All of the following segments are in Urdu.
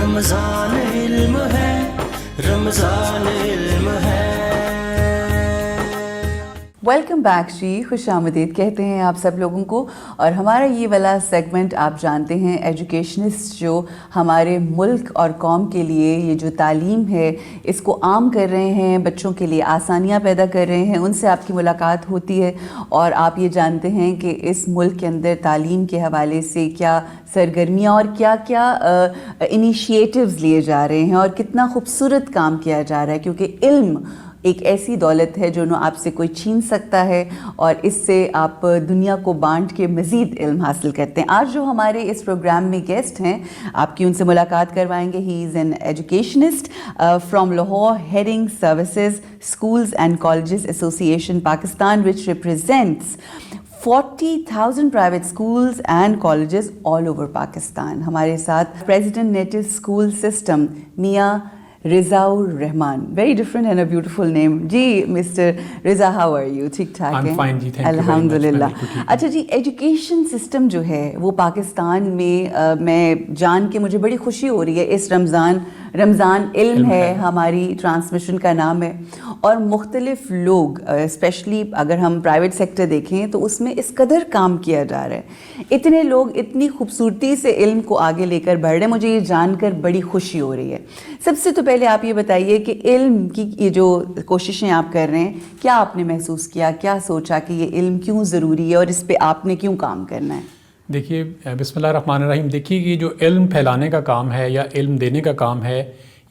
رمضان علم ہے، رمضان علم ہے۔ ویلکم بیک جی، خوش آمدید کہتے ہیں آپ سب لوگوں کو۔ اور ہمارا یہ والا سیگمنٹ آپ جانتے ہیں، ایجوکیشنسٹ جو ہمارے ملک اور قوم کے لیے یہ جو تعلیم ہے اس کو عام کر رہے ہیں، بچوں کے لیے آسانیاں پیدا کر رہے ہیں، ان سے آپ کی ملاقات ہوتی ہے اور آپ یہ جانتے ہیں کہ اس ملک کے اندر تعلیم کے حوالے سے کیا سرگرمیاں اور کیا کیا انیشیٹوز لیے جا رہے ہیں اور کتنا خوبصورت کام کیا جا رہا ہے، کیونکہ علم ایک ایسی دولت ہے جو آپ سے کوئی چھین سکتا ہے اور اس سے آپ دنیا کو بانٹ کے مزید علم حاصل کرتے ہیں۔ آج جو ہمارے اس پروگرام میں گیسٹ ہیں، آپ کی ان سے ملاقات کروائیں گے۔ He is an educationist from Lahore, heading services schools and colleges association Pakistan which represents 40,000 private schools and colleges all over Pakistan۔ ہمارے ساتھ پریزیڈنٹ نیٹو اسکول سسٹم Mian Raza ur-Rahman, very different and a beautiful name. جی mister Raza, how are you? ٹھیک ٹھاک ہیں؟ الحمد للہ۔ اچھا جی، ایجوکیشن سسٹم جو ہے وہ پاکستان میں جان کے مجھے بڑی خوشی ہو رہی ہے، اس رمضان علم ہے ہماری ٹرانسمیشن کا نام ہے، اور مختلف لوگ اسپیشلی اگر ہم پرائیویٹ سیکٹر دیکھیں تو اس میں اس قدر کام کیا جا رہا ہے، اتنے لوگ اتنی خوبصورتی سے علم کو آگے لے کر بڑھ رہے ہیں، مجھے یہ جان کر بڑی خوشی ہو رہی ہے۔ سب سے تو پہلے آپ یہ بتائیے کہ علم کی یہ جو کوششیں آپ کر رہے ہیں، کیا آپ نے محسوس کیا، کیا سوچا کہ یہ علم کیوں ضروری ہے اور اس پہ آپ نے کیوں کام کرنا ہے؟ دیکھیے، بسم اللہ الرحمن الرحیم، دیکھیے یہ جو علم پھیلانے کا کام ہے یا علم دینے کا کام ہے،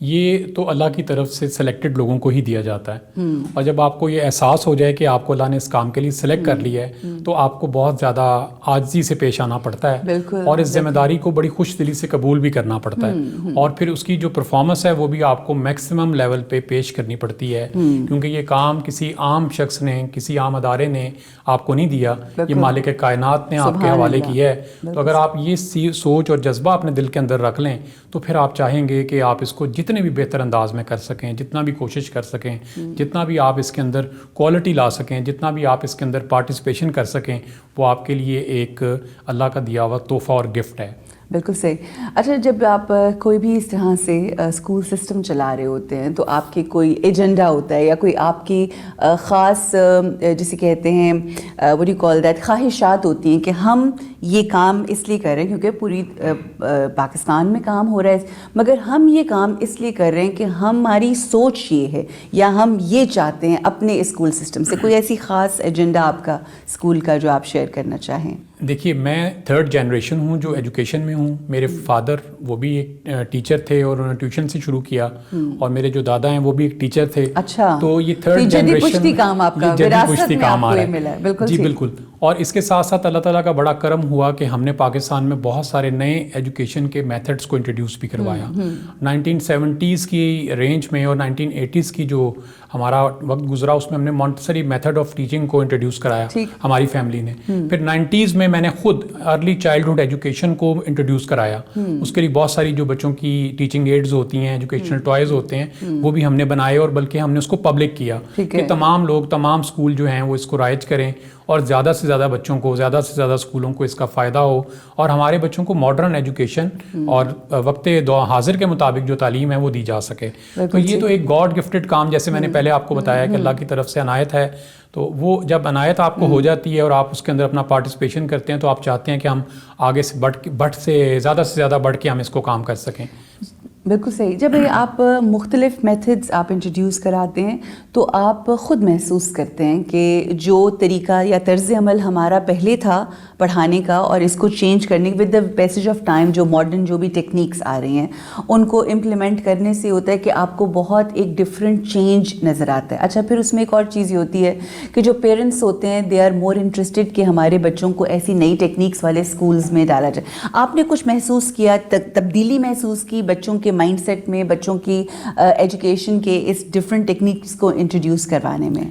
یہ تو اللہ کی طرف سے سلیکٹڈ لوگوں کو ہی دیا جاتا ہے، اور جب آپ کو یہ احساس ہو جائے کہ آپ کو اللہ نے اس کام کے لیے سلیکٹ کر لیا ہے تو آپ کو بہت زیادہ عاجزی سے پیش آنا پڑتا ہے، اور اس ذمہ داری کو بڑی خوش دلی سے قبول بھی کرنا پڑتا ہے، اور پھر اس کی جو پرفارمنس ہے وہ بھی آپ کو میکسیمم لیول پہ پیش کرنی پڑتی ہے، کیونکہ یہ کام کسی عام شخص نے، کسی عام ادارے نے آپ کو نہیں دیا، یہ مالک کائنات نے آپ کے حوالے کیا ہے۔ تو اگر آپ یہ سوچ اور جذبہ اپنے دل کے اندر رکھ لیں تو پھر آپ چاہیں گے کہ آپ اس کو جتنے بھی بہتر انداز میں کر سکیں، جتنا بھی کوشش کر سکیں، جتنا بھی آپ اس کے اندر کوالٹی لا سکیں، جتنا بھی آپ اس کے اندر پارٹیسپیشن کر سکیں، وہ آپ کے لیے ایک اللہ کا دیا ہوا تحفہ اور گفٹ ہے۔ بالکل صحیح۔ اچھا، جب آپ کوئی بھی اس طرح سے اسکول سسٹم چلا رہے ہوتے ہیں تو آپ کی کوئی ایجنڈا ہوتا ہے یا کوئی آپ کی خاص جسے کہتے ہیں what do you call that، خواہشات ہوتی ہیں کہ ہم یہ کام اس لیے کر رہے ہیں کیونکہ پوری پاکستان میں کام ہو رہا ہے، مگر ہم یہ کام اس لیے کر رہے ہیں کہ ہماری سوچ یہ ہے یا ہم یہ چاہتے ہیں اپنے اسکول سسٹم سے؟ کوئی ایسی خاص ایجنڈا آپ کا اسکول کا جو آپ شیئر کرنا چاہیں؟ دیکھیے، میں 3rd جنریشن ہوں جو ایجوکیشن میں ہوں۔ میرے فادر وہ بھی ایک ٹیچر تھے اور انہوں نے ٹیوشن سے شروع کیا، اور میرے جو دادا ہیں وہ بھی ایک ٹیچر تھے۔ اچھا، تو یہ 3rd جنریشن کام آپ کا وراثت میں آپ کو ملا ہے۔ بالکل جی بالکل۔ اور اس کے ساتھ ساتھ اللہ تعالیٰ کا بڑا کرم ہوا کہ ہم نے پاکستان میں بہت سارے نئے ایجوکیشن کے میتھڈس کو انٹروڈیوس بھی کروایا۔ 1970s کی رینج میں اور 1980s کی جو ہمارا وقت گزرا اس میں ہم نے مونٹسری میتھڈ آف ٹیچنگ کو انٹروڈیوس کرایا ہماری فیملی نے۔ پھر 90s میں نے خود ارلی چائلڈہڈ ایجوکیشن کو انٹروڈیوس کرایا، اس کے لیے بہت ساری جو بچوں کی ٹیچنگ ایڈز ہوتی ہیں، ایجوکیشنل ٹوائز ہوتے ہیں، وہ بھی ہم نے بنائے، اور بلکہ ہم نے اس کو پبلک کیا کہ تمام لوگ، تمام اسکول جو ہیں وہ اس کو رائج کریں اور زیادہ سے زیادہ بچوں کو، زیادہ سے زیادہ اسکولوں کو اس کا فائدہ ہو، اور ہمارے بچوں کو ماڈرن ایجوکیشن اور وقت حاضر کے مطابق جو تعلیم ہے وہ دی جا سکے۔ تو یہ تو ایک گاڈ گفٹڈ کام، جیسے میں نے پہلے آپ کو بتایا کہ اللہ کی طرف سے عنایت ہے، تو وہ جب عنایت آپ کو ہو جاتی ہے اور آپ اس کے اندر اپنا پارٹیسپیشن کرتے ہیں تو آپ چاہتے ہیں کہ ہم آگے سے زیادہ بڑھ کے ہم اس کو کام کر سکیں۔ بالکل صحیح۔ جب آپ مختلف میتھڈز آپ انٹروڈیوس کراتے ہیں تو آپ خود محسوس کرتے ہیں کہ جو طریقہ یا طرز عمل ہمارا پہلے تھا پڑھانے کا اور اس کو چینج کرنے with the passage of time, جو ماڈرن جو بھی ٹیکنیکس آ رہی ہیں ان کو امپلیمنٹ کرنے سے ہوتا ہے کہ آپ کو بہت ایک ڈفرینٹ چینج نظر آتا ہے۔ اچھا، پھر اس میں ایک اور چیز یہ ہوتی ہے کہ جو پیرنٹس ہوتے ہیں دے آر مور انٹرسٹڈ کہ ہمارے بچوں کو ایسی نئی ٹیکنیکس والے اسکولز میں ڈالا جائے۔ آپ نے کچھ محسوس کیا، تبدیلی محسوس کی بچوں کے مائنڈ سیٹ میں، بچوں کی ایجوکیشن کے اس ڈفرینٹ ٹیکنیکس کو انٹروڈیوس کروانے میں؟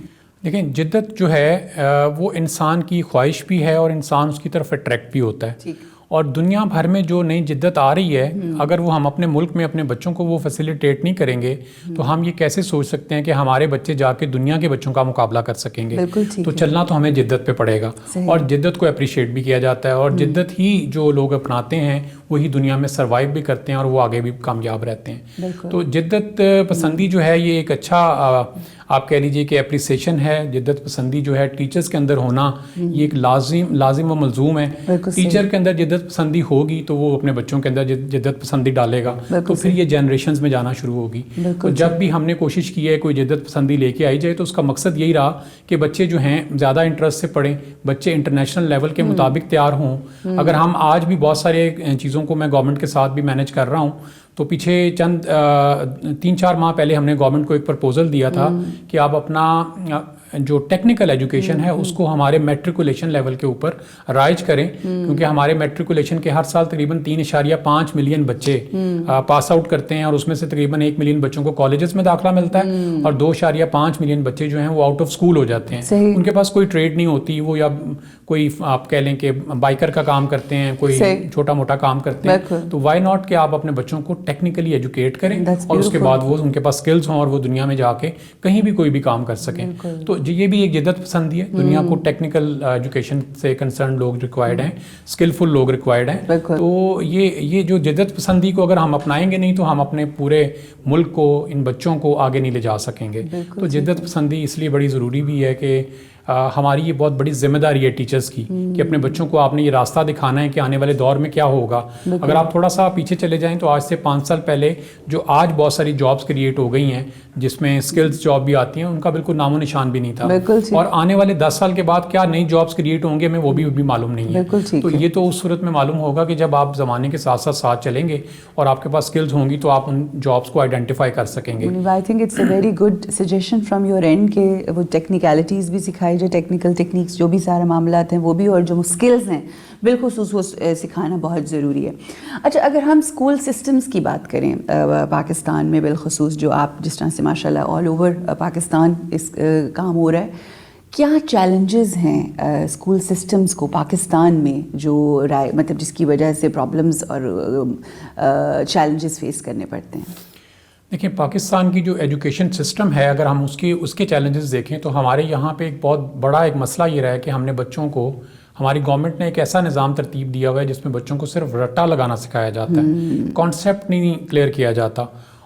دیکھیں، جدت جو ہے وہ انسان کی خواہش بھی ہے اور انسان اس کی طرف اٹریکٹ بھی ہوتا ہے، اور دنیا بھر میں جو نئی جدت آ رہی ہے اگر وہ ہم اپنے ملک میں اپنے بچوں کو وہ فیسیلیٹیٹ نہیں کریں گے تو ہم یہ کیسے سوچ سکتے ہیں کہ ہمارے بچے جا کے دنیا کے بچوں کا مقابلہ کر سکیں گے. تو چلنا تو ہمیں جدت پہ پڑے گا, اور جدت کو اپریشیٹ بھی کیا جاتا ہے, اور جدت ہی جو لوگ اپناتے ہیں وہی دنیا میں سروائیو بھی کرتے ہیں اور وہ آگے بھی کامیاب رہتے ہیں. تو جدت پسندی جو ہے یہ ایک اچھا آپ کہہ لیجیے کہ اپریسیشن ہے. جدت پسندی جو ہے ٹیچرز کے اندر ہونا یہ ایک لازم و ملزوم ہے. ٹیچر کے اندر جدت پسندی ہوگی تو وہ اپنے بچوں کے اندر جدت پسندی ڈالے گا, تو پھر یہ جنریشنز میں جانا شروع ہوگی. تو جب بھی ہم نے کوشش کی ہے کوئی جدت پسندی لے کے آئی جائے تو اس کا مقصد یہی رہا کہ بچے جو ہیں زیادہ انٹرسٹ سے پڑھیں, بچے انٹرنیشنل لیول کے مطابق تیار ہوں. اگر ہم آج بھی بہت سارے چیزوں کو میں گورنمنٹ کے ساتھ بھی مینیج کر رہا ہوں, تو پیچھے چند 3-4 ماہ پہلے ہم نے گورنمنٹ کو ایک پرپوزل دیا تھا کہ آپ اپنا جو ٹیکنیکل ایجوکیشن ہے اس کو ہمارے میٹریکولیشن لیول کے اوپر رائج کریں, کیونکہ ہمارے میٹریکولیشن کے ہر سال تقریباً 3.5 ملین بچے پاس آؤٹ کرتے ہیں, اور اس میں سے تقریباً 1 ملین بچوں کو کالجز میں داخلہ ملتا ہے, اور 2.5 ملین بچے جو ہیں وہ آؤٹ آف اسکول ہو جاتے ہیں. ان کے پاس کوئی ٹریڈ نہیں ہوتی, وہ یا کوئی آپ کہہ لیں کہ بائکر کا کام کرتے ہیں, کوئی چھوٹا موٹا کام کرتے ہیں. تو وائی ناٹ کہ آپ اپنے بچوں کو ٹیکنیکلی ایجوکیٹ کریں اور اس کے بعد وہ ان کے پاس اسکلز ہوں اور وہ دنیا میں جا کے کہیں بھی کوئی بھی کام کر سکیں. تو یہ بھی ایک جدت پسندی ہے. دنیا کو ٹیکنیکل ایجوکیشن سے کنسرن لوگ ریکوائرڈ ہیں, اسکلفل لوگ ریکوائرڈ ہیں. تو یہ جو جدت پسندی کو اگر ہم اپنائیں گے نہیں تو ہم اپنے پورے ملک کو, ان بچوں کو آگے نہیں لے جا سکیں گے. تو جدت پسندی اس لیے بڑی ضروری بھی ہے کہ ہماری یہ بہت بڑی ذمہ داری ہے ٹیچرز کی کہ اپنے بچوں کو آپ نے یہ راستہ دکھانا ہے کہ آنے والے دور میں کیا ہوگا. اگر آپ تھوڑا سا پیچھے چلے جائیں تو آج سے 5 سال پہلے جو آج بہت ساری جابس کریٹ ہو گئی ہیں جس میں اسکلز جاب بھی آتی ہیں, ان کا بالکل نام و نشان بھی نہیں تھا. اور آنے والے 10 سال کے بعد کیا نئی جابس کریٹ ہوں گے ہمیں وہ بھی معلوم نہیں ہے. تو یہ تو اس صورت میں معلوم ہوگا کہ جب آپ زمانے کے ساتھ ساتھ چلیں گے اور آپ کے پاس اسکلز ہوں گی تو آپ ان جابس کو آئیڈینٹیفائی کر سکیں گے. I think it's a very good suggestion from your end کہ وہ ٹیکنیکلٹیز بھی سکھائی جائے, ٹیکنیکل ٹیکنیکس جو بھی سارے معاملات ہیں وہ بھی, اور جو اسکلز ہیں بالخصوص وہ سکھانا بہت ضروری ہے. اچھا, اگر ہم اسکول سسٹمز کی بات کریں پاکستان میں بالخصوص, جو آپ جس طرح سے ماشاء اللہ آل اوور پاکستان اس کام ہو رہا ہے, کیا چیلنجز ہیں اسکول سسٹمز کو پاکستان میں جو مطلب جس کی وجہ سے پرابلمز اور چیلنجز فیس کرنے پڑتے ہیں؟ دیکھیں, پاکستان کی جو ایجوکیشن سسٹم ہے اگر ہم اس کے چیلنجز دیکھیں تو ہمارے یہاں پہ ایک بہت بڑا ایک مسئلہ یہ رہا ہے کہ ہم نے بچوں کو, ہماری گورنمنٹ نے ایک ایسا نظام ترتیب دیا ہوا ہے جس میں بچوں کو صرف رٹا لگانا سکھایا جاتا ہے, کانسیپٹ نہیں کلیئر کیا جاتا.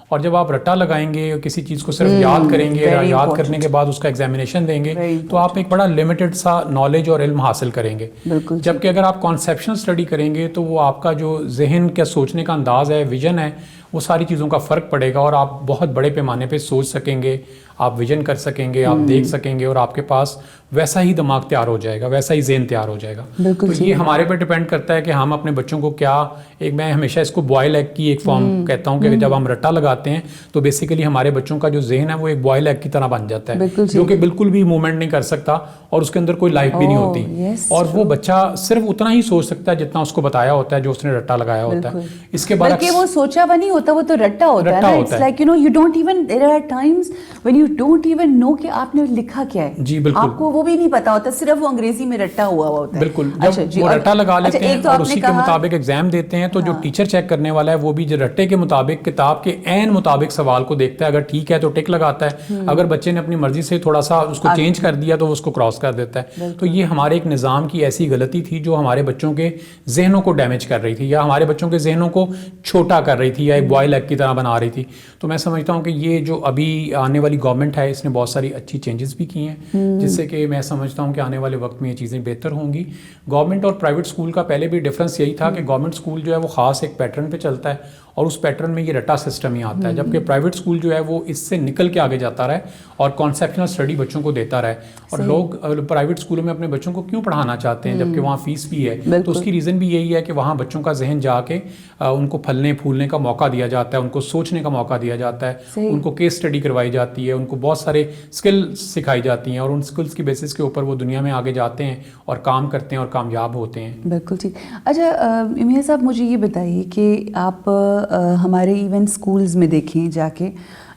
اور جب آپ رٹا لگائیں گے کسی چیز کو صرف یاد کریں گے, یاد کرنے کے بعد اس کا ایگزامینیشن دیں گے تو آپ ایک بڑا لمیٹڈ سا نالج اور علم حاصل کریں گے. جبکہ اگر آپ کانسیپشنل اسٹڈی کریں گے تو وہ آپ کا جو ذہن کا سوچنے کا انداز ہے, ویژن ہے, وہ ساری چیزوں کا فرق پڑے گا اور آپ بہت بڑے پیمانے پہ سوچ سکیں گے, آپ ویژن کر سکیں گے, آپ دیکھ سکیں گے, اور آپ کے پاس ویسا ہی دماغ تیار ہو جائے گا, ویسا ہی ذہن تیار ہو جائے گا. تو یہ ہمارے پہ ڈپینڈ کرتا ہے کہ ہم اپنے بچوں کو کیا, ایک میں ہمیشہ اس کو بوائل ایگ کی ایک فارم کہتا ہوں کہ جب ہم رٹا لگاتے ہیں تو بیسیکلی ہمارے بچوں کا جو ذہن ہے وہ ایک بوائل ایگ کی طرح بن جاتا ہے جو کہ بالکل بھی موومنٹ نہیں کر سکتا اور اس کے اندر کوئی لائف بھی نہیں ہوتی, اور وہ بچہ صرف اتنا ہی سوچ سکتا ہے جتنا اس کو بتایا ہوتا ہے, جو اس نے رٹا لگایا ہوتا ہے. اس کے بعد وہ سوچا ہوا نہیں ہوتا, وہ تو رٹا ہوتا ہے. It's like, you know, you don't even, there are times when you don't even know کہ آپ نے لکھا کیا ہے. جی بالکل, آپ کو وہ بھی نہیں پتا ہوتا, صرف وہ انگریزی میں رٹا ہوا ہوتا ہے. بالکل, جب وہ رٹا لگا لیتے ہیں اور اسی کے مطابق ایگزام دیتے ہیں تو جو ٹیچر چیک کرنے والا ہے وہ بھی رٹے کے مطابق کتاب کے عین مطابق سوال کو دیکھتا ہے, اگر ٹھیک ہے تو ٹک لگاتا ہے, اگر بچے نے اپنی مرضی سے تھوڑا سا اس کو چینج کر دیا تو وہ اس کو کراس کر دیتا ہے. تو یہ ہمارے ایک نظام کی ایسی غلطی تھی جو ہمارے بچوں کے ذہنوں کو ڈیمیج کر رہی تھی, یا ہمارے بچوں کے ذہنوں کو چھوٹا کر رہی تھی, یا ایک بوائل ایگ کی طرح بنا رہی تھی. تو میں سمجھتا ہوں کہ یہ جو ابھی آنے والی گورنمنٹ ہے اس نے بہت ساری اچھی چینجز بھی کی ہیں, جس سے کہ میں سمجھتا ہوں کہ آنے والے وقت میں یہ چیزیں بہتر ہوں گی. گورنمنٹ اور پرائیویٹ اسکول کا پہلے بھی ڈفرینس یہی تھا کہ گورنمنٹ اسکول جو ہے وہ خاص ایک پیٹرن پہ چلتا ہے اور اس پیٹرن میں یہ رٹا سسٹم ہی آتا ہے, جبکہ پرائیویٹ اسکول جو ہے وہ اس سے نکل کے آگے جاتا رہے اور کانسیپشنل اسٹڈی بچوں کو دیتا رہے. اور لوگ پرائیویٹ اسکولوں میں اپنے بچوں کو کیوں پڑھانا چاہتے ہیں جبکہ وہاں فیس بھی ہے, تو اس کی ریزن بھی یہی ہے کہ وہاں بچوں کا ذہن جا کے ان کو پھلنے پھولنے کا موقع دیا جاتا ہے, ان کو سوچنے کا موقع دیا جاتا ہے, ان کو کیس اسٹڈی کروائی جاتی ہے, ان کو بہت سارے اسکل سکھائی جاتی ہیں اور ان اسکلس کی بیسس کے اوپر وہ دنیا میں آگے جاتے ہیں اور کام کرتے ہیں اور کامیاب ہوتے ہیں. بالکل ٹھیک. اچھا میاں صاحب, مجھے یہ بتائیے کہ آپ ہمارے ایون اسکولز میں دیکھیں جا کے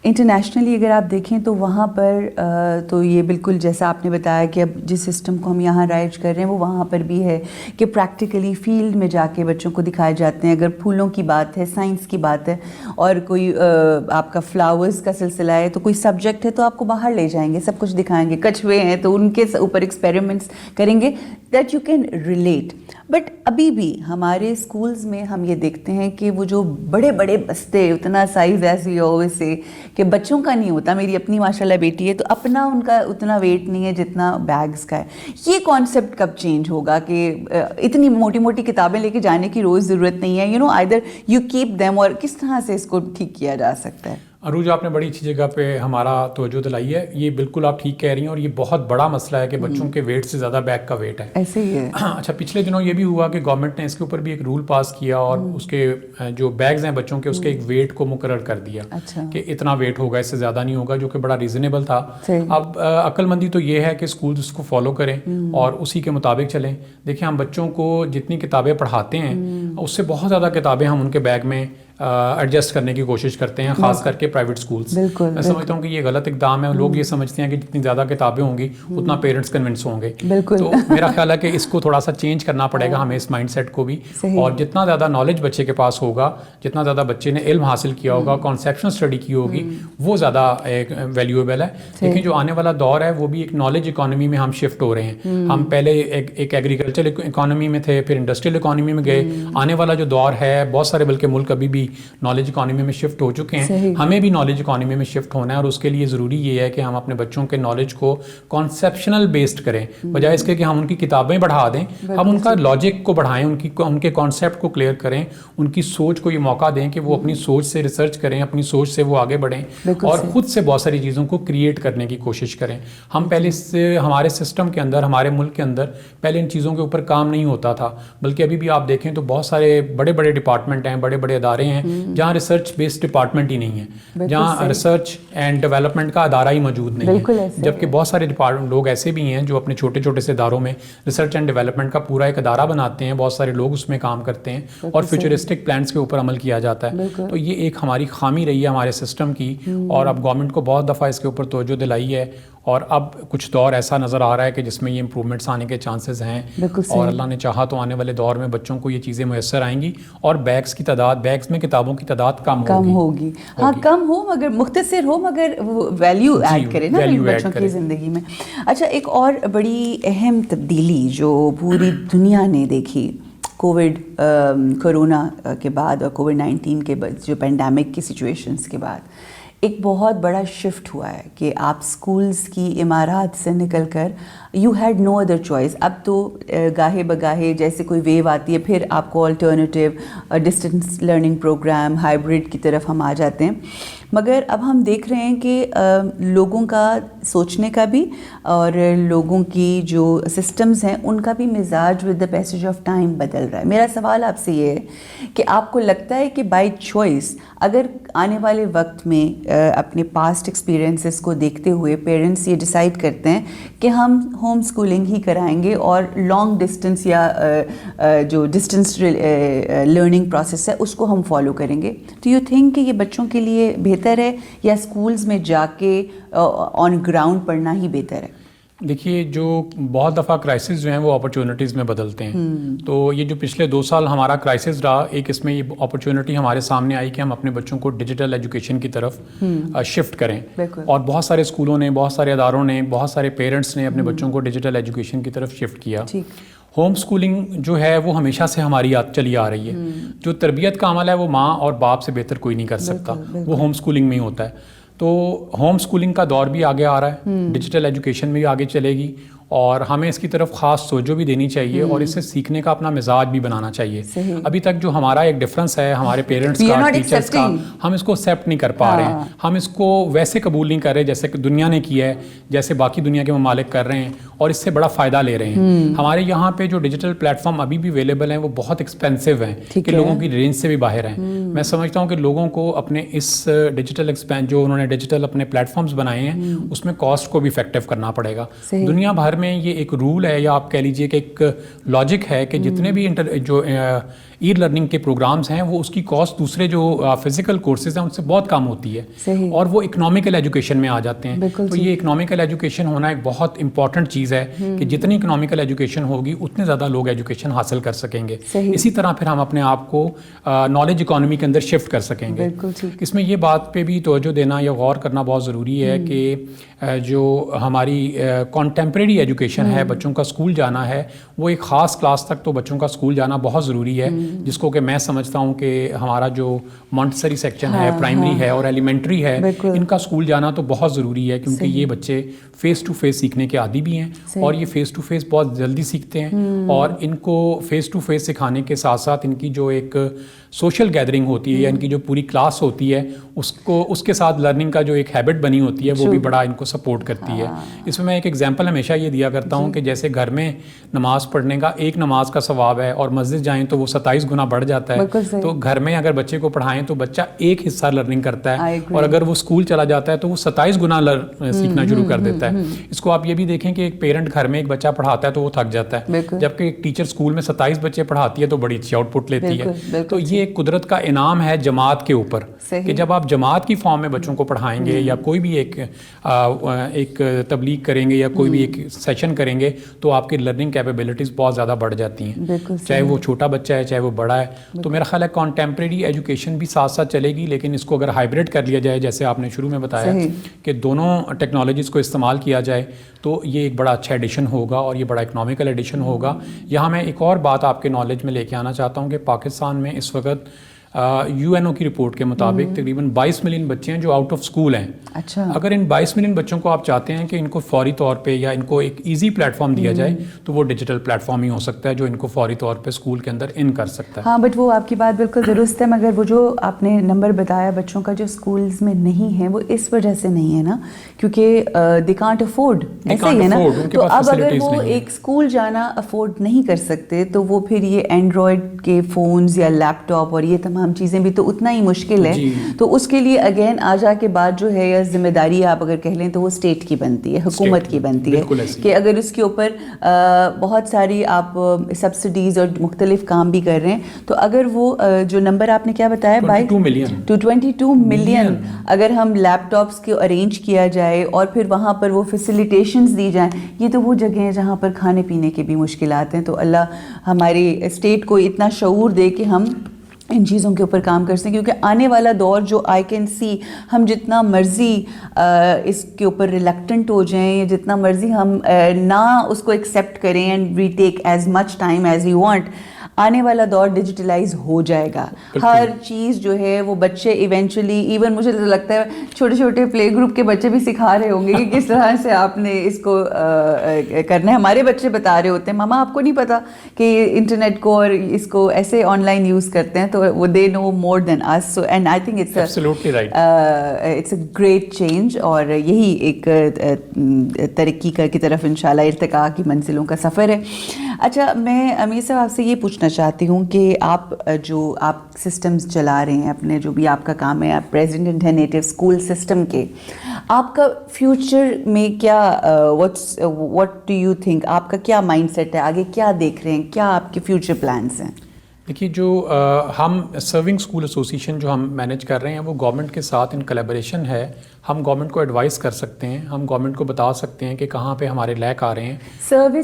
انٹرنیشنلی اگر آپ دیکھیں تو وہاں پر تو یہ بالکل جیسا آپ نے بتایا کہ اب جس سسٹم کو ہم یہاں رائج کر رہے ہیں وہ وہاں پر بھی ہے کہ پریکٹیکلی فیلڈ میں جا کے بچوں کو دکھائے جاتے ہیں. اگر پھولوں کی بات ہے, سائنس کی بات ہے, اور کوئی آپ کا فلاورز کا سلسلہ ہے تو کوئی سبجیکٹ ہے تو آپ کو باہر لے جائیں گے, سب کچھ دکھائیں گے. کچھوے ہیں تو ان کے اوپر ایکسپیریمنٹس کریں گے that you can relate. But ابھی بھی ہمارے اسکولز میں ہم یہ دیکھتے ہیں کہ وہ جو بڑے بڑے بستے, اتنا سائز ایسی ہو سے کہ بچوں کا نہیں ہوتا. میری اپنی ماشاءاللہ بیٹی ہے تو اپنا ان کا اتنا ویٹ نہیں ہے جتنا بیگز کا ہے. یہ کانسیپٹ کب چینج ہوگا کہ اتنی موٹی موٹی کتابیں لے کے جانے کی روز ضرورت نہیں ہے, آئدر یو کیپ دیم, اور کس طرح سے اس کو ٹھیک کیا جا سکتا ہے؟ عروج, آپ نے بڑی اچھی جگہ پہ ہمارا توجہ دلائی ہے. یہ بالکل آپ ٹھیک کہہ رہی ہیں, اور یہ بہت بڑا مسئلہ ہے کہ بچوں کے ویٹ سے زیادہ بیگ کا ویٹ ہے. ایسے ہی ہے. اچھا, پچھلے دنوں یہ بھی ہوا کہ گورنمنٹ نے اس کے اوپر بھی ایک رول پاس کیا اور اس کے جو بیگز ہیں بچوں کے, اس کے ایک ویٹ کو مقرر کر دیا کہ اتنا ویٹ ہوگا, اس سے زیادہ نہیں ہوگا, جو کہ بڑا ریزنیبل تھا. اب عقل مندی تو یہ ہے کہ اسکول اس کو فالو کریں اور اسی کے مطابق چلیں. دیکھیں, ہم بچوں کو جتنی کتابیں پڑھاتے ہیں اس سے بہت زیادہ کتابیں ہم ان کے بیگ میں ایڈجسٹ کرنے کی کوشش کرتے ہیں, خاص کر کے پرائیویٹ اسکولس. میں سمجھتا ہوں کہ یہ غلط اقدام ہے. لوگ یہ سمجھتے ہیں کہ جتنی زیادہ کتابیں ہوں گی اتنا پیرنٹس کنونس ہوں گے. تو میرا خیال ہے کہ اس کو تھوڑا سا چینج کرنا پڑے گا ہمیں, اس مائنڈ سیٹ کو بھی. اور جتنا زیادہ نالج بچے کے پاس ہوگا, جتنا زیادہ بچے نے علم حاصل کیا ہوگا, کانسیپشن اسٹڈی کی ہوگی, وہ زیادہ ویلیویبل ہے. لیکن جو آنے والا دور ہے وہ بھی ایک نالج اکانومی میں ہم شفٹ ہو رہے ہیں. ہم پہلے ایک ایگریکلچر اکانومی میں تھے, پھر انڈسٹریل اکانومی میں گئے. آنے والا جو دور ہے, بہت سارے بلکہ ملک ابھی بھی نالج اکانومی میں شفٹ ہو چکے ہیں. ہمیں بھی نالج اکانومی میں شفٹ ہونا ہے, اور اس کے لیے ضروری یہ ہے کہ ہم اپنے بچوں کے نالج کو کانسیپشنل بیسڈ کریں, بجائے اس کے کہ ہم ان کی کتابیں بڑھا دیں. ہم ان کا لاجک کو بڑھائیں, ان کے کانسیپٹ کو کلیئر کریں, ان کی سوچ کو یہ موقع دیں کہ وہ اپنی سوچ سے ریسرچ کریں, اپنی سوچ سے وہ آگے بڑھیں, اور خود سے بہت ساری چیزوں کو کریٹ کرنے کی کوشش کریں. ہم پہلے سے ہمارے سسٹم کے اندر, ہمارے ملک کے اندر پہلے ان چیزوں کے اوپر کام نہیں ہوتا تھا, بلکہ ابھی بھی آپ دیکھیں تو بہت سارے بڑے بڑے ڈپارٹمنٹ ہیں, بڑے بڑے ادارے ہیں جہاں ریسرچ بیسڈ ڈپارٹمنٹ ہی نہیں ہے, جہاں ریسرچ اینڈ ڈیولپمنٹ کا ادارہ ہی موجود نہیں ہے. جبکہ بہت سارے لوگ ایسے بھی ہیں جو اپنے چھوٹے چھوٹے سے اداروں میں ریسرچ اینڈ ڈیولپمنٹ کا پورا ایک ادارہ بناتے ہیں. بہت سارے لوگ اس میں کام کرتے ہیں اور فیوچرسٹک پلانس کے اوپر عمل کیا جاتا ہے. تو یہ ایک ہماری خامی رہی ہے ہمارے سسٹم کی, اور اب گورنمنٹ کو بہت دفعہ اس کے اوپر توجہ دلائی ہے, اور اب کچھ دور ایسا نظر آ رہا ہے کہ جس میں یہ امپرومنٹس آنے کے چانسز ہیں, اور اللہ نے چاہا تو آنے والے دور میں بچوں کو یہ چیزیں میسر آئیں گی, اور بیگز میں کتابوں کی تعداد کم ہوگی. ہاں, کم ہو مگر مختصر ہو, مگر ویلیو ایڈ کرے نا بچوں کی زندگی میں. اچھا, ایک اور بڑی اہم تبدیلی جو پوری دنیا نے دیکھی کورونا کے بعد اور کووڈ-19 کے بعد, جو پینڈیمک کی سچویشنز کے بعد, ایک بہت بڑا شفٹ ہوا ہے کہ آپ اسکولز کی عمارات سے نکل کر you had no other choice. اب تو گاہے بگاہے جیسے کوئی ویو آتی ہے پھر آپ کو alternative distance learning programme hybrid کی طرف ہم آ جاتے ہیں. مگر اب ہم دیکھ رہے ہیں کہ لوگوں کا سوچنے کا بھی اور لوگوں کی جو سسٹمز ہیں ان کا بھی مزاج with the passage of time بدل رہا ہے. میرا سوال آپ سے یہ ہے کہ آپ کو لگتا ہے کہ بائی چوائس اگر آنے والے وقت میں اپنے پاسٹ ایکسپیرینسز کو دیکھتے ہوئے پیرنٹس یہ ڈیسائیڈ کرتے ہیں کہ ہم ہوم اسکولنگ ہی کرائیں گے اور لانگ ڈسٹینس یا جو ڈسٹینس لرننگ پروسیس ہے اس کو ہم فالو کریں گے, تو یو تھنک کہ یہ بچوں کے لیے بہتر ہے یا اسکولز میں جا کے آن گراؤنڈ پڑھنا ہی بہتر ہے؟ دیکھیے, جو بہت دفعہ کرائسس جو ہیں وہ اپرچونٹیز میں بدلتے ہیں. تو یہ جو پچھلے 2 سال ہمارا کرائسس رہا, ایک اس میں یہ اپرچونٹی ہمارے سامنے آئی کہ ہم اپنے بچوں کو ڈیجیٹل ایجوکیشن کی طرف شفٹ کریں, اور بہت سارے اسکولوں نے, بہت سارے اداروں نے, بہت سارے پیرنٹس نے اپنے بچوں کو ڈیجیٹل ایجوکیشن کی طرف شفٹ کیا. ہوم اسکولنگ جو ہے وہ ہمیشہ سے ہماری چلی آ رہی ہے. جو تربیت کا عمل ہے وہ ماں اور باپ سے بہتر کوئی نہیں کر سکتا, وہ ہوم اسکولنگ میں ہی ہوتا ہے. تو ہوم اسکولنگ کا دور بھی آگے آ رہا ہے, ڈیجیٹل ایجوکیشن میں بھی آگے چلے گی, اور ہمیں اس کی طرف خاص توجہ بھی دینی چاہیے, اور اسے سیکھنے کا اپنا مزاج بھی بنانا چاہیے. ابھی تک جو ہمارا ایک ڈفرینس ہے ہمارے پیرنٹس کا, ٹیچرس کا, ہم اس کو ایکسیپٹ نہیں کر پا رہے ہیں. ہم اس کو ویسے قبول نہیں کر رہے جیسے کہ دنیا نے کیا ہے, جیسے باقی دنیا کے ممالک کر رہے ہیں, اور اس سے بڑا فائدہ لے رہے ہیں. ہمارے یہاں پہ جو ڈیجیٹل پلیٹ فارم ابھی بھی اویلیبل ہیں وہ بہت ایکسپینسو ہیں کہ لوگوں کی رینج سے بھی باہر ہیں. میں سمجھتا ہوں کہ لوگوں کو اپنے اس ڈیجیٹل جو انہوں نے ڈیجیٹل اپنے پلیٹ فارمز بنائے ہیں اس میں کاسٹ کو بھی افیکٹو کرنا پڑے گا. دنیا بھر میں یہ ایک رول ہے, یا آپ کہہ لیجئے کہ ایک لاجک ہے کہ جتنے بھی جو ای لرننگ کے پروگرامز ہیں وہ اس کی کاسٹ دوسرے جو فزیکل کورسز ہیں ان سے بہت کم ہوتی ہے اور وہ اکنامیکل ایجوکیشن میں آ جاتے ہیں. تو یہ اکنامیکل ایجوکیشن ہونا ایک بہت امپورٹنٹ چیز ہے کہ جتنی اکنامیکل ایجوکیشن ہوگی اتنے زیادہ لوگ ایجوکیشن حاصل کر سکیں گے. اسی طرح پھر ہم اپنے آپ کو نالج اکانومی کے اندر شفٹ کر سکیں گے. اس میں یہ بات پہ بھی توجہ دینا یا غور کرنا بہت ضروری ہے کہ جو ہماری کانٹمپریری ایجوکیشن ہے, بچوں کا اسکول جانا ہے, وہ ایک خاص کلاس تک تو بچوں کا اسکول جانا بہت ضروری ہے, جس کو کہ میں سمجھتا ہوں کہ ہمارا جو مونٹسری سیکشن ہے, پرائمری ہے اور ایلیمنٹری ہے, ان کا اسکول جانا تو بہت ضروری ہے کیونکہ یہ بچے فیس ٹو فیس سیکھنے کے عادی بھی ہیں اور یہ فیس ٹو فیس بہت جلدی سیکھتے ہیں. اور ان کو فیس ٹو فیس سکھانے کے ساتھ ساتھ ان کی جو ایک سوشل گیدرنگ ہوتی ہے یا ان کی جو پوری کلاس ہوتی ہے اس کے ساتھ لرننگ کا جو ایک ہیبٹ بنی ہوتی ہے وہ بھی بڑا ان کو سپورٹ کرتی ہے. اس میں ایک ایگزامپل ہمیشہ یہ دیا کرتا ہوں کہ جیسے گھر میں نماز پڑھنے کا ایک نماز کا ثواب ہے اور مسجد جائیں تو وہ 27 گنا بڑھ جاتا ہے. تو گھر میں اگر بچے کو پڑھائیں تو بچہ ایک حصہ لرننگ کرتا ہے اور اگر وہ اسکول چلا جاتا ہے تو وہ 27 گنا سیکھنا شروع کر دیتا ہے. اس کو آپ یہ بھی دیکھیں کہ ایک پیرنٹ گھر میں ایک بچہ پڑھاتا ہے تو وہ تھک جاتا ہے, جبکہ ایک ٹیچر اسکول میں 27 بچے پڑھاتی ہے تو بڑی اچھی آؤٹ پٹ لیتی ہے. تو یہ ایک قدرت کا انعام ہے جماعت کے اوپر کہ جب آپ جماعت کی فارم میں بچوں کو پڑھائیں گے یا کوئی بھی ایک تبلیغ کریں گے یا کوئی بھی ایک سیشن کریں گے تو آپ کی لرننگ کیپیبلٹیز بہت زیادہ بڑھ جاتی ہیں, چاہے وہ چھوٹا بچہ ہے چاہے وہ بڑا ہے. تو میرا خیال ہے کانٹمپریری ایجوکیشن بھی ساتھ ساتھ چلے گی, لیکن اس کو اگر ہائبرڈ کر لیا جائے جیسے آپ نے شروع میں بتایا کہ دونوں ٹیکنالوجیز کو استعمال کیا جائے تو یہ ایک بڑا اچھا ایڈیشن ہوگا اور یہ بڑا اکنامیکل ایڈیشن ہوگا. یہاں میں ایک اور بات آپ کے نالج میں لے کے آنا چاہتا ہوں کہ پاکستان میں اس وقت UN کی رپورٹ کے مطابق تقریباً 22 ملین بچے ہیں جو آؤٹ آف اسکول ہیں. اگر ان 22 ملین بچوں کو آپ چاہتے ہیں کہ ان کو فوری طور پہ یا ان کو ایک ایزی پلیٹ فارم دیا جائے تو وہ ڈیجیٹل پلیٹ فارم ہی ہو سکتا ہے جو ان کو فوری طور پہ اسکول کے اندر ان کر سکتا ہے. ہاں بٹ وہ آپ کی بات بالکل درست ہے, مگر وہ جو آپ نے نمبر بتایا بچوں کا جو اسکولز میں نہیں ہے وہ اس وجہ سے نہیں ہے نا کیونکہ دے کانٹ افورڈ, ایسا ہی ہے نا. تو اب اگر وہ ایک اسکول جانا افورڈ نہیں کر سکتے تو وہ پھر یہ اینڈرائڈ کے فونز یا لیپ ٹاپ اور یہ تمام چیزیں بھی تو اتنا ہی مشکل ہے. تو اس کے لیے اگین آ جا کے بعد جو ہے یا ذمہ داری آپ اگر کہہ لیں تو وہ اسٹیٹ کی بنتی ہے, حکومت کی بنتی ہے کہ اگر اس کے اوپر بہت ساری آپ سبسڈیز اور مختلف کام بھی کر رہے ہیں تو اگر وہ جو نمبر آپ نے کیا بتایا 22 ملین اگر ہم لیپ ٹاپس کے ارینج کیا جائے اور پھر وہاں پر وہ فیسیلیٹیشنز دی جائیں, یہ تو وہ جگہیں ہیں جہاں پر کھانے پینے کے بھی مشکلات ہیں. تو اللہ ہماری اسٹیٹ کو اتنا شعور دے کہ ہم ان چیزوں کے اوپر کام کر سکیں, کیونکہ آنے والا دور جو آئی کین سی ہم جتنا مرضی اس کے اوپر ریلیکٹنٹ ہو جائیں یا جتنا مرضی ہم نہ اس کو ایکسیپٹ کریں and we take as much time as you want, آنے والا دور ڈیجیٹلائز ہو جائے گا. ہر چیز جو ہے وہ بچے ایونچولی ایون مجھے لگتا ہے چھوٹے چھوٹے پلے گروپ کے بچے بھی سکھا رہے ہوں گے کہ کس طرح سے آپ نے اس کو کرنا ہے. ہمارے بچے بتا رہے ہوتے ہیں ماما آپ کو نہیں پتا کہ انٹرنیٹ کو اور اس کو ایسے آن لائن یوز کرتے ہیں, تو وہ they know more than us. So and I think it's a great change اور یہی ایک ترقی کی طرف انشاءاللہ ارتقاء کی منزلوں کا سفر ہے. اچھا میں امیر صاحب آپ سے یہ پوچھنا چاہتی ہوں کہ آپ جو آپ سسٹمز چلا رہے ہیں اپنے جو بھی آپ کا کام ہے, آپ پریزیڈنٹ ہیں نیٹو اسکول سسٹم کے, آپ کا فیوچر میں کیا واٹ ڈو یو تھنک, آپ کا کیا مائنڈ سیٹ ہے, آگے کیا دیکھ رہے ہیں, کیا آپ کے فیوچر پلانس ہیں؟ دیکھیے جو ہم سرونگ اسکول ایسوسیشن جو ہم مینیج کر رہے ہیں وہ گورنمنٹ کے ساتھ ان کولیبریشن ہے. ہم گورنمنٹ کو ایڈوائز کر سکتے ہیں, ہم گورنمنٹ کو بتا سکتے ہیں کہ کہاں پہ ہمارے لیک آ رہے ہیں. Serving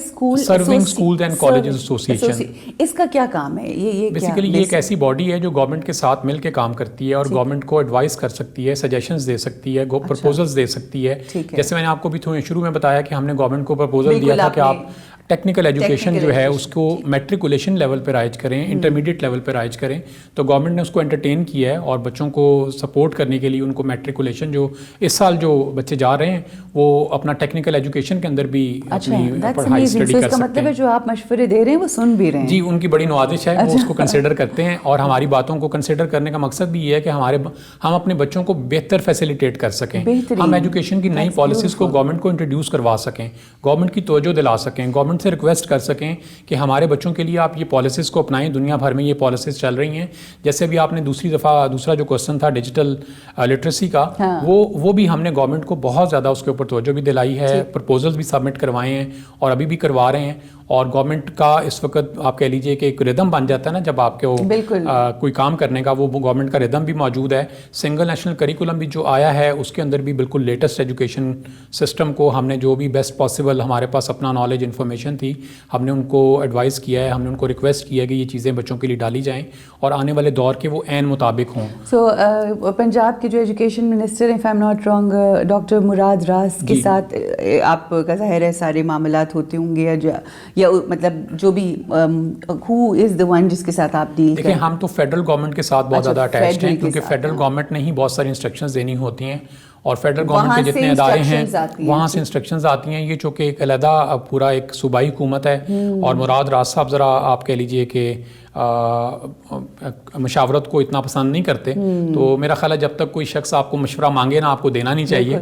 schools and colleges association, اس کا کیا کام ہے؟ یہ بیسیکلی یہ ایک ایسی باڈی ہے جو گورنمنٹ کے ساتھ مل کے کام کرتی ہے اور گورنمنٹ کو ایڈوائز کر سکتی ہے, سجیشنز دے سکتی ہے, پرپوزلز دے سکتی ہے. جیسے میں نے آپ کو بھی شروع میں بتایا کہ ہم نے گورنمنٹ کو پرپوزل دیا تھا کہ آپ ٹیکنیکل ایجوکیشن جو ہے اس کو میٹریکولیشن لیول پہ رائج کریں, انٹرمیڈیٹ لیول پہ رائج کریں. تو گورنمنٹ نے اس کو انٹرٹین کیا ہے اور بچوں کو سپورٹ کرنے کے لیے ان کو میٹریکولیشن جو اس سال جو بچے جا رہے ہیں وہ اپنا ٹیکنیکل ایجوکیشن کے اندر بھی اپنی پڑھائی اسٹڈی کر سکتے ہیں. مطلب ہے جو آپ مشورے دے رہے ہیں وہ سن بھی رہے ہیں. جی ان کی بڑی نوازش ہے, وہ اس کو کنسیڈر کرتے ہیں اور ہماری باتوں کو کنسیڈر کرنے کا مقصد بھی یہ ہے کہ ہم اپنے بچوں کو بہتر فیسیلیٹیٹ کر سکیں, ہم ایجوکیشن کی نئی پالیسیز کو گورنمنٹ کو انٹروڈیوس کروا سکیں, گورنمنٹ کی توجہ دلا سکیں, گورنمنٹ سے ریکویسٹ کر سکیں کہ ہمارے بچوں کے لیے آپ یہ پالیسیز کو اپنائیں. دنیا بھر میں یہ پالیسیز چل رہی ہیں. جیسے بھی آپ نے دوسرا جو کوسچن تھا ڈیجیٹل لٹریسی کا, وہ بھی ہم نے گورنمنٹ کو بہت زیادہ اس کے اوپر توجہ بھی دلائی ہے, پرپوزلز بھی سبمٹ کروائے ہیں اور ابھی بھی کروا رہے ہیں. اور گورنمنٹ کا اس وقت آپ کہہ لیجئے کہ ایک ردم بن جاتا ہے نا جب آپ کو کوئی کام کرنے کا، وہ گورنمنٹ کا ردم بھی موجود ہے. سنگل نیشنل کریکولم بھی جو آیا ہے اس کے اندر بھی بالکل لیٹسٹ ایجوکیشن سسٹم کو ہم نے جو بھی بیسٹ پاسبل ہمارے پاس اپنا نالج انفارمیشن تھی ہم نے ان کو ایڈوائز کیا ہے، ہم نے ان کو ریکویسٹ کیا ہے کہ یہ چیزیں بچوں کے لیے ڈالی جائیں اور آنے والے دور کے وہ عین مطابق ہوں. سو پنجاب کے جو education minister if I'm not wrong doctor Murad Raz کے ساتھ آپ کا ظاہر ہے سارے معاملات ہوتے ہوں گے یا مطلب جو بھی ہو از دا ون جس کے ساتھ آپ ڈیل کریں؟ دیکھیں ہم تو فیڈرل گورنمنٹ کے ساتھ بہت زیادہ اٹیچڈ ہیں کیونکہ فیڈرل گورنمنٹ نے ہی بہت ساری انسٹرکشنز دینی ہوتی ہیں اور فیڈرل گورنمنٹ کے جتنے ادارے ہیں وہاں سے انسٹرکشنز آتی ہیں. یہ چونکہ ایک علیحدہ پورا ایک صوبائی حکومت ہے اور مراد راز صاحب ذرا آپ کہہ لیجئے کہ مشاورت کو اتنا پسند نہیں کرتے، تو میرا خیال ہے جب تک کوئی شخص آپ کو مشورہ مانگے نا آپ کو دینا نہیں چاہیے.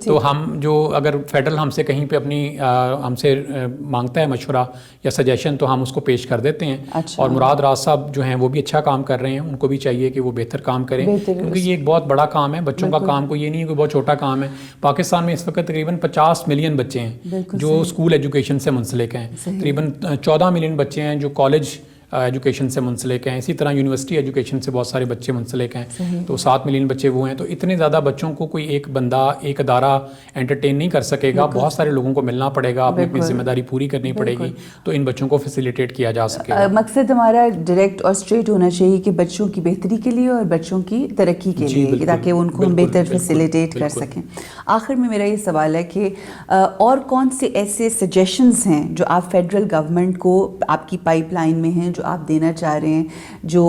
تو ہم جو اگر فیڈرل ہم سے کہیں پہ اپنی ہم سے مانگتا ہے مشورہ یا سجیشن تو ہم اس کو پیش کر دیتے ہیں. اور مراد راز صاحب جو ہیں وہ بھی اچھا کام کر رہے ہیں، ان کو بھی چاہیے کہ وہ بہتر کام کریں کیونکہ یہ ایک بہت بڑا کام ہے. بچوں کا کام کو یہ نہیں ہے کہ بہت چھوٹا کام ہے. پاکستان میں اس وقت تقریباً 50 ملین بچے ہیں جو اسکول ایجوکیشن سے منسلک ہیں، تقریباً 14 ملین بچے ہیں جو کالج ایجوکیشن سے منسلک ہیں، اسی طرح یونیورسٹی ایجوکیشن سے بہت سارے بچے منسلک ہیں. تو 7 ملین بچے وہ ہیں. تو اتنے زیادہ بچوں کو کوئی ایک بندہ ایک ادارہ انٹرٹین نہیں کر سکے گا. بہت سارے لوگوں کو ملنا پڑے گا، اپنی ذمہ داری پوری کرنی پڑے گی تو ان بچوں کو فیسیلیٹیٹ کیا جا سکے گا. مقصد ہمارا ڈائریکٹ اور اسٹریٹ ہونا چاہیے کہ بچوں کی بہتری کے لیے اور بچوں کی ترقی کے لیے تاکہ ان کو ہم بہتر فیسیلیٹیٹ کر سکیں. آخر میں میرا یہ سوال ہے کہ اور کون سے ایسے سجیشنز ہیں جو آپ فیڈرل گورنمنٹ کو آپ کی پائپ لائن میں ہیں جو آپ دینا چاہ رہے ہیں جو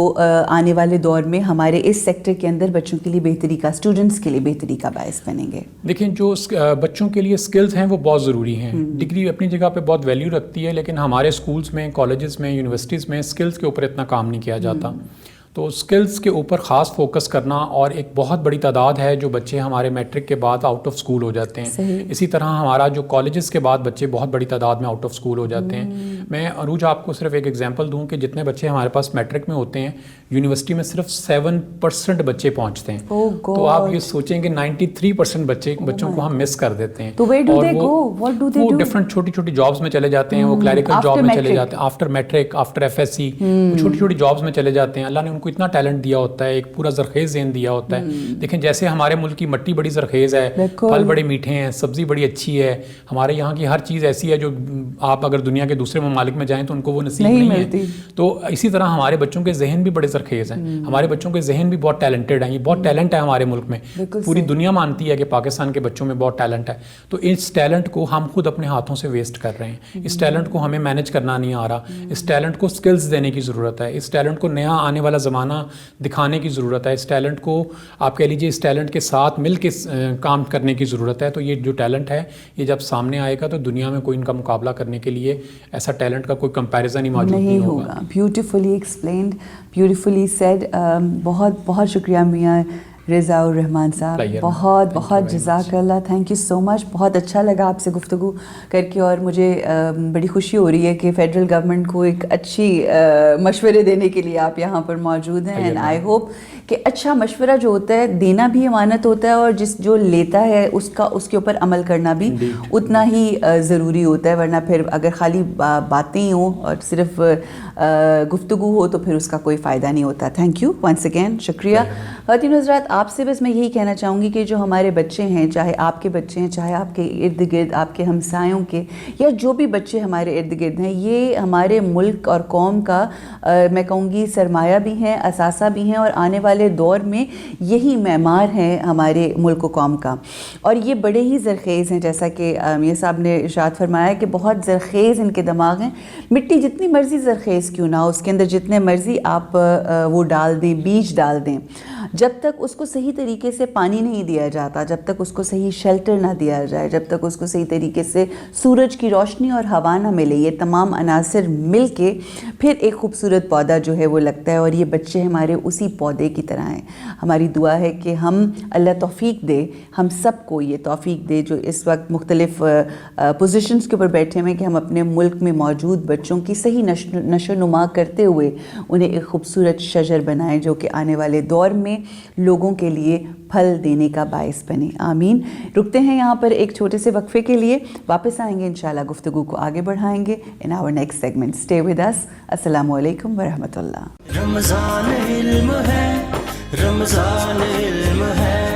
آنے والے دور میں ہمارے اس سیکٹر کے اندر بچوں کے لیے بہتری کا، اسٹوڈنٹس کے لیے بہتری کا باعث بنیں گے؟ دیکھیں جو بچوں کے لیے سکلز ہیں وہ بہت ضروری ہیں. ڈگری اپنی جگہ پہ بہت ویلیو رکھتی ہے لیکن ہمارے اسکولز میں، کالجز میں، یونیورسٹیز میں سکلز کے اوپر اتنا کام نہیں کیا جاتا. تو سکلز کے اوپر خاص فوکس کرنا، اور ایک بہت بڑی تعداد ہے جو بچے ہمارے میٹرک کے بعد آؤٹ آف اسکول ہو جاتے ہیں. اسی طرح ہمارا جو کالجز کے بعد بچے بہت بڑی تعداد میں آؤٹ آف اسکول ہو جاتے ہیں. میں عروج آپ کو صرف ایک ایگزامپل دوں کہ جتنے بچے ہمارے پاس میٹرک میں ہوتے ہیں یونیورسٹی میں صرف 7% بچے پہنچتے ہیں. تو آپ یہ سوچیں کہ 93% بچوں کو ہم مس کر دیتے ہیں. وہ ڈفرنٹ چھوٹی چھوٹی جابس میں چلے جاتے ہیں، وہ کلیریکل جاب میں چلے جاتے ہیں، آفٹر میٹرک، آفٹر FSC چھوٹی چھوٹی جابس میں چلے جاتے ہیں. اللہ نے ان کو اتنا ٹیلنٹ دیا ہوتا ہے، ایک پورا زرخیز ذہن دیا ہوتا ہے. دیکھیں جیسے ہمارے ملک کی مٹی بڑی زرخیز ہے، پھل بڑے میٹھے ہیں، سبزی بڑی اچھی ہے، ہمارے یہاں کی ہر چیز ایسی ہے جو آپ اگر دنیا کے دوسرے ممالک میں جائیں تو ان کو وہ نصیب نہیں ہے. تو اسی طرح ہمارے بچوں کے ذہن بھی بڑے زرخیز ہیں، ہمارے بچوں کے ذہن بھی بہت ٹیلنٹڈ ہیں. یہ بہت ٹیلنٹ ہے ہمارے ملک میں، پوری دنیا مانتی ہے کہ پاکستان کے بچوں میں بہت ٹیلنٹ ہے. تو اس ٹیلنٹ کو ہم خود اپنے ہاتھوں سے ویسٹ کر رہے ہیں. اس ٹیلنٹ کو ہمیں مینیج کرنا نہیں آ رہا. اس ٹیلنٹ کو سکلز دینے کی ضرورت ہے. اس ٹیلنٹ کو نیا آنے والا زمانہ دکھانے کی ضرورت ہے. اس ٹیلنٹ کو آپ کہہ لیجیے اس ٹیلنٹ کے ساتھ مل کے کام کرنے کی ضرورت ہے. تو یہ جو ٹیلنٹ ہے یہ جب سامنے آئے گا تو دنیا میں کوئی ان کا مقابلہ کرنے کے لیے ایسا ٹیلنٹ کا کوئی کمپیریزن ہی موجود نہیں ہوگا. Beautifully explained, beautifully said. بہت بہت شکریہ میاں رضا الرحمان صاحب، بہت بہت جزاک اللہ. تھینک یو سو مچ. بہت اچھا لگا آپ سے گفتگو کر کے اور مجھے بڑی خوشی ہو رہی ہے کہ فیڈرل گورنمنٹ کو ایک اچھی مشورے دینے کے لیے آپ یہاں پر موجود ہیں. اینڈ آئی ہوپ کہ اچھا مشورہ جو ہوتا ہے دینا بھی امانت ہوتا ہے اور جو لیتا ہے اس کے اوپر عمل کرنا بھی اتنا ہی ضروری ہوتا ہے. ورنہ پھر اگر خالی باتیں ہی ہوں اور صرف گفتگو ہو تو پھر اس کا کوئی فائدہ نہیں ہوتا. Thank you once again. شکریہ. خواتین حضرات آپ سے بس میں یہی کہنا چاہوں گی کہ جو ہمارے بچے ہیں، چاہے آپ کے بچے ہیں، چاہے آپ کے ارد گرد آپ کے ہمسایوں کے یا جو بھی بچے ہمارے ارد گرد ہیں، یہ ہمارے ملک اور قوم کا میں کہوں گی سرمایہ بھی ہیں، اثاثہ بھی ہیں اور آنے والے دور میں یہی معمار ہیں ہمارے ملک و قوم کا. اور یہ بڑے ہی زرخیز ہیں جیسا کہ میاں صاحب نے ارشاد فرمایا کہ بہت زرخیز ان کے دماغ ہیں. مٹی جتنی مرضی زرخیز کیوں نہ ہو، اس کے اندر جتنے مرضی آپ وہ ڈال دیں، بیج ڈال دیں، جب تک اس کو صحیح طریقے سے پانی نہیں دیا جاتا، جب تک اس کو صحیح شیلٹر نہ دیا جائے، جب تک اس کو صحیح طریقے سے سورج کی روشنی اور ہوا نہ ملے، یہ تمام عناصر مل کے پھر ایک خوبصورت پودا جو ہے وہ لگتا ہے. اور یہ بچے ہمارے اسی پودے کی طرح ہیں. ہماری دعا ہے کہ ہم اللہ توفیق دے ہم سب سب کو یہ توفیق دے جو اس وقت مختلف پوزیشنز کے اوپر بیٹھے ہوئے کہ ہم اپنے ملک میں موجود بچوں کی صحیح نشو نما کرتے ہوئے انہیں ایک خوبصورت شجر بنائیں جو کہ آنے والے دور میں لوگوں کے لیے پھل دینے کا باعث بنے. آمین. رکتے ہیں یہاں پر ایک چھوٹے سے وقفے کے لیے, واپس آئیں گے انشاءاللہ گفتگو کو آگے بڑھائیں گے in our next segment. Stay with us. السلام علیکم ورحمۃ اللہ. رمضان علم ہے, رمضان علم ہے.